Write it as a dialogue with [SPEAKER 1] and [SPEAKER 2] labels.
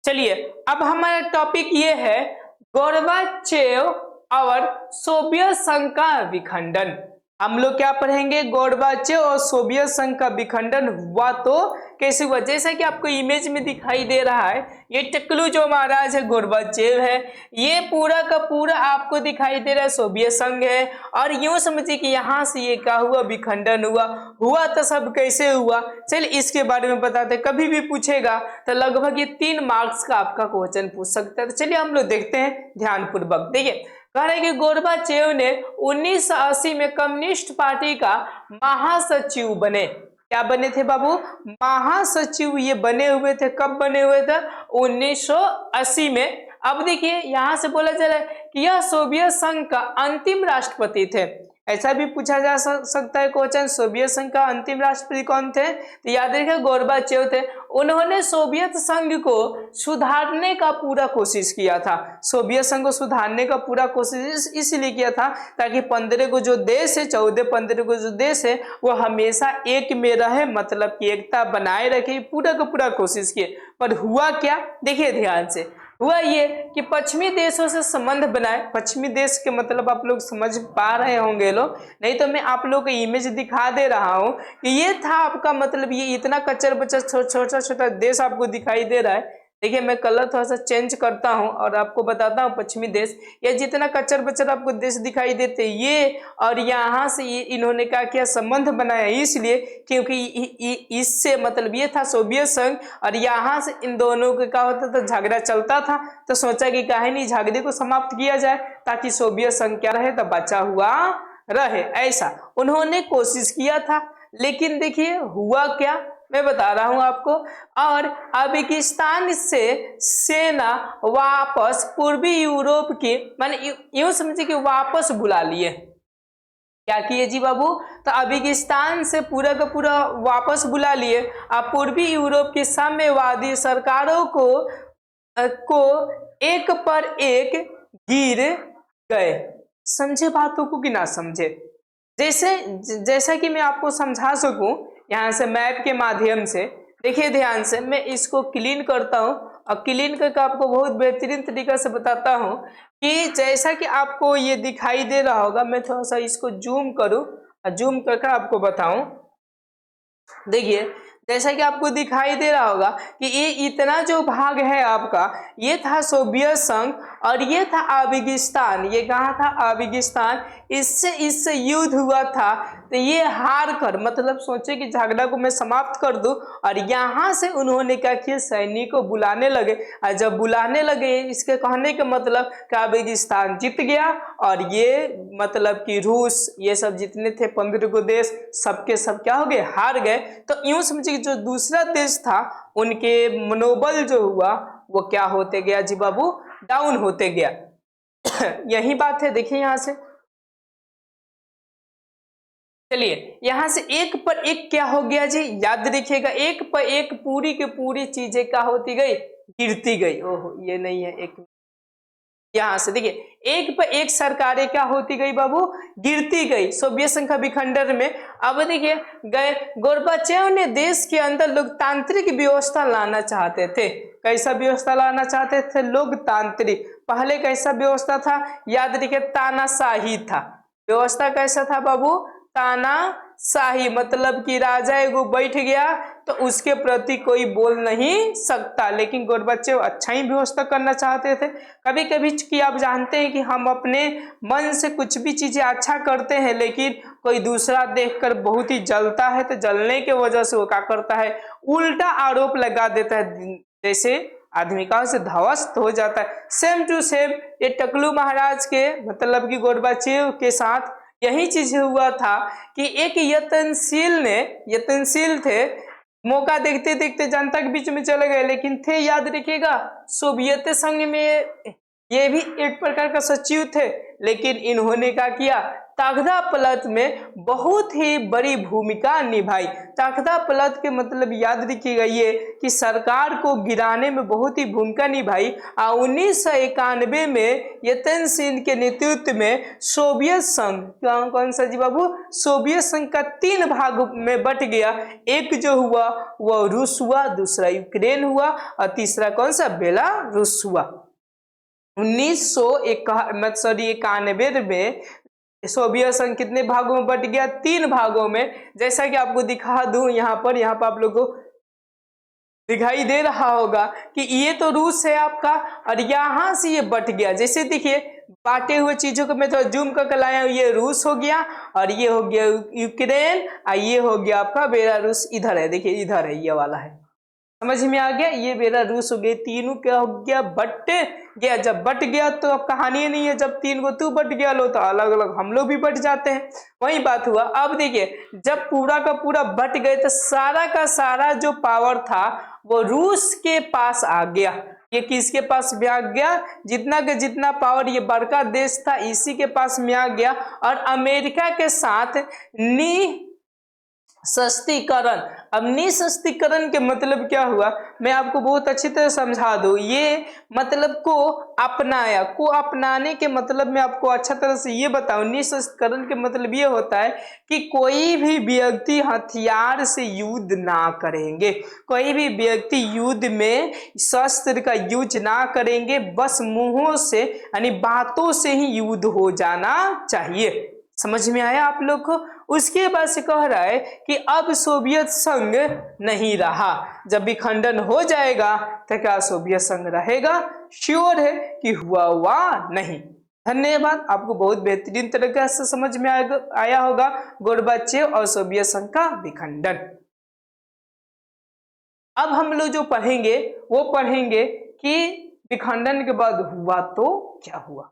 [SPEAKER 1] चलिए अब हमारा टॉपिक ये है गोर्बाचेव और सोवियत संघ का विखंडन। हम लोग क्या पढ़ेंगे, गोर्बाचेव और सोवियत संघ का विखंडन हुआ तो कैसे हुआ। जैसा कि आपको इमेज में दिखाई दे रहा है, ये टकलू जो महाराज है गोर्बाचेव है, ये पूरा का पूरा आपको दिखाई दे रहा है सोवियत संघ है। और यूं समझिए कि यहाँ से ये क्या हुआ, विखंडन हुआ तो सब कैसे हुआ, चलिए इसके बारे में बताते। कभी भी पूछेगा तो लगभग ये 3 मार्क्स का आपका क्वेश्चन पूछ सकता है। तो चलिए हम लोग देखते हैं ध्यानपूर्वक। देखिए कह रहे हैं कि गोर्बाचेव ने 1980 में कम्युनिस्ट पार्टी का महासचिव बने। क्या बने थे बाबू, महासचिव ये बने हुए थे। कब बने हुए थे, 1980 में। अब देखिए यहां से बोला जा रहा है कि यह सोवियत संघ का अंतिम राष्ट्रपति थे। ऐसा भी पूछा जा सकता है क्वेश्चन, सोवियत संघ का अंतिम राष्ट्रपति कौन थे, तो याद रखिए गोर्बाचेव थे। उन्होंने सोवियत संघ को सुधारने का पूरा कोशिश किया था। सोवियत संघ को सुधारने का पूरा कोशिश इसलिए किया था ताकि 15 को जो देश है, 14-15 को जो देश है वो हमेशा एक में रहे, मतलब कि एकता बनाए रखे, पूरा का पूरा कोशिश किए। पर हुआ क्या, देखिए ध्यान से, हुआ ये कि पश्चिमी देशों से संबंध बनाए। पश्चिमी देश के मतलब आप लोग समझ पा रहे होंगे लोग, नहीं तो मैं आप लोग को इमेज दिखा दे रहा हूं कि ये था आपका, मतलब ये इतना कच्चर बच्चा छोटा छोटा देश आपको दिखाई दे रहा है। देखिए मैं कलर थोड़ा सा चेंज करता हूं और आपको बताता हूं पश्चिमी देश, ये जितना कच्चर बच्चर आपको देश दिखाई देते ये, और यहाँ से ये इन्होंने क्या किया, संबंध बनाया, इसलिए क्योंकि इससे मतलब ये था सोवियत संघ, और यहाँ से इन दोनों का क्या होता था, झगड़ा चलता था। तो सोचा कि काहे नहीं झगड़े को समाप्त किया जाए ताकि सोवियत संघ क्या रहे, तो बचा हुआ रहे। ऐसा उन्होंने कोशिश किया था, लेकिन देखिए हुआ क्या, मैं बता रहा हूं आपको। और अफगानिस्तान से सेना वापस पूर्वी यूरोप की, माने यूं समझिए कि वापस बुला लिए। क्या किए जी बाबू, तो अफगानिस्तान से पूरा का पूरा वापस बुला लिए। अब पूर्वी यूरोप की साम्यवादी सरकारों को एक पर एक गिर गए। समझे बातों को कि ना समझे, जैसा कि मैं आपको समझा सकूं यहाँ से मैप के माध्यम से। देखिए ध्यान से, मैं इसको क्लीन करता हूं और क्लीन करके आपको बहुत बेहतरीन तरीका से बताता हूं कि जैसा कि आपको ये दिखाई दे रहा होगा। मैं थोड़ा सा इसको जूम करूं और जूम करके आपको बताऊं। देखिए जैसा कि आपको दिखाई दे रहा होगा कि ये इतना जो भाग है आपका, ये था सोवियत संघ और ये था अफगानिस्तान। ये कहाँ था, अफगानिस्तान। इससे युद्ध हुआ था, तो ये हार कर, मतलब सोचे कि झगड़ा को मैं समाप्त कर दूं, और यहाँ से उन्होंने क्या किया, सैनिक को बुलाने लगे। और जब बुलाने लगे, इसके कहने का मतलब कि अफगानिस्तान जीत गया, और ये मतलब कि रूस, ये सब जितने थे 15 को देश, सबके सब क्या हो गए, हार गए। तो यूं समझिए कि जो दूसरा देश था उनके मनोबल जो हुआ वो क्या होते गया जी बाबू, डाउन होते गया। यही बात है। देखिए यहां से, चलिए यहां से एक पर एक क्या हो गया जी, याद रखिएगा, एक पर एक पूरी की पूरी चीजें क्या होती गई, गिरती गई। ओहो ये नहीं है, एक यहां से देखिए, एक पर एक सरकारें क्या होती गई बाबू, गिरती गई सोवियत संघ का विखंडन में। अब देखिए गए, गोर्बाचेव ने देश के अंदर लोकतांत्रिक व्यवस्था लाना चाहते थे। कैसा व्यवस्था लाना चाहते थे, लोकतांत्रिक। पहले कैसा व्यवस्था था, याद रखिए तानाशाही था। व्यवस्था कैसा था बाबू, तानाशाही, मतलब कि राजा एगो बैठ गया तो उसके प्रति कोई बोल नहीं सकता। लेकिन गोर्बाचेव अच्छा ही व्यवस्था करना चाहते थे। कभी कभी कि आप जानते हैं कि हम अपने मन से कुछ भी चीजें अच्छा करते हैं, लेकिन कोई दूसरा देखकर बहुत ही जलता है, तो जलने की वजह से वो क्या करता है, उल्टा आरोप लगा देता है, जैसे आदमी का से ध्वस्त हो जाता है। सेम टू सेम ये टकलू महाराज के, मतलब कि गोर्बाचेव के साथ यही चीज हुआ था कि एक यत्नशील थे, मौका देखते देखते जनता के बीच में चले गए, लेकिन थे, याद रखिएगा, सोवियत संघ में ये भी एक प्रकार का सचिव थे। लेकिन इन्होंने क्या किया, तख्तापलट में बहुत ही बड़ी भूमिका निभाई। तख्तापलट के मतलब याद रखिएगा ये कि सरकार को गिराने में बहुत ही भूमिका निभाई। और 1991 में यतन सिंह के नेतृत्व में सोवियत संघ, कौन सा जी बाबू, सोवियत संघ का 3 भाग में बट गया। एक जो हुआ वह रूस हुआ, दूसरा यूक्रेन हुआ और तीसरा कौन सा, बेलारूस हुआ। 1991 में सोवियत संघ कितने भागों में बट गया, 3 भागों में। जैसा कि आपको दिखा दूं यहाँ पर आप लोगों को दिखाई दे रहा होगा कि ये तो रूस है आपका और यहाँ से ये बट गया। जैसे देखिए बांटे हुए चीजों को मैं थोड़ा जूम करके लाया हूं, ये रूस हो गया और ये हो गया यूक्रेन और ये हो गया आपका बेलारूस। इधर है, देखिए इधर है, ये वाला है, समझ में आ गया। ये बेलारूस हो गए, तीनों क्या हो गया, बट गया। जब बट गया तो अब कहानी नहीं है, जब 3 को तू बट गया लो तो अलग अलग हम लोग भी बट जाते हैं, वही बात हुआ। अब देखिए जब पूरा का पूरा बट गए तो सारा का सारा जो पावर था वो रूस के पास आ गया। ये किसके पास में आ गया, जितना का जितना पावर ये बड़का देश था इसी के पास में आ गया। और अमेरिका के साथ निःशस्त्रीकरण। अब निःशस्त्रीकरण के मतलब क्या हुआ, मैं आपको बहुत अच्छी तरह समझा दूं। ये मतलब को अपनाया, को अपनाने के मतलब मैं आपको अच्छा तरह से ये बताऊं। निःशस्त्रीकरण के मतलब ये होता है कि कोई भी व्यक्ति हथियार से युद्ध ना करेंगे, कोई भी व्यक्ति युद्ध में शस्त्र का यूज ना करेंगे, बस मुंहों से यानी बातों से ही युद्ध हो जाना चाहिए। समझ में आया आप लोग को। उसके बाद से कह रहा है कि अब सोवियत संघ नहीं रहा, जब विखंडन हो जाएगा तो क्या सोवियत संघ रहेगा, श्योर है कि हुआ नहीं। धन्यवाद, आपको बहुत बेहतरीन तरीके से समझ में आया होगा गोर्बाचेव और सोवियत संघ का विखंडन। अब हम लोग जो पढ़ेंगे वो पढ़ेंगे कि विखंडन के बाद हुआ तो क्या हुआ।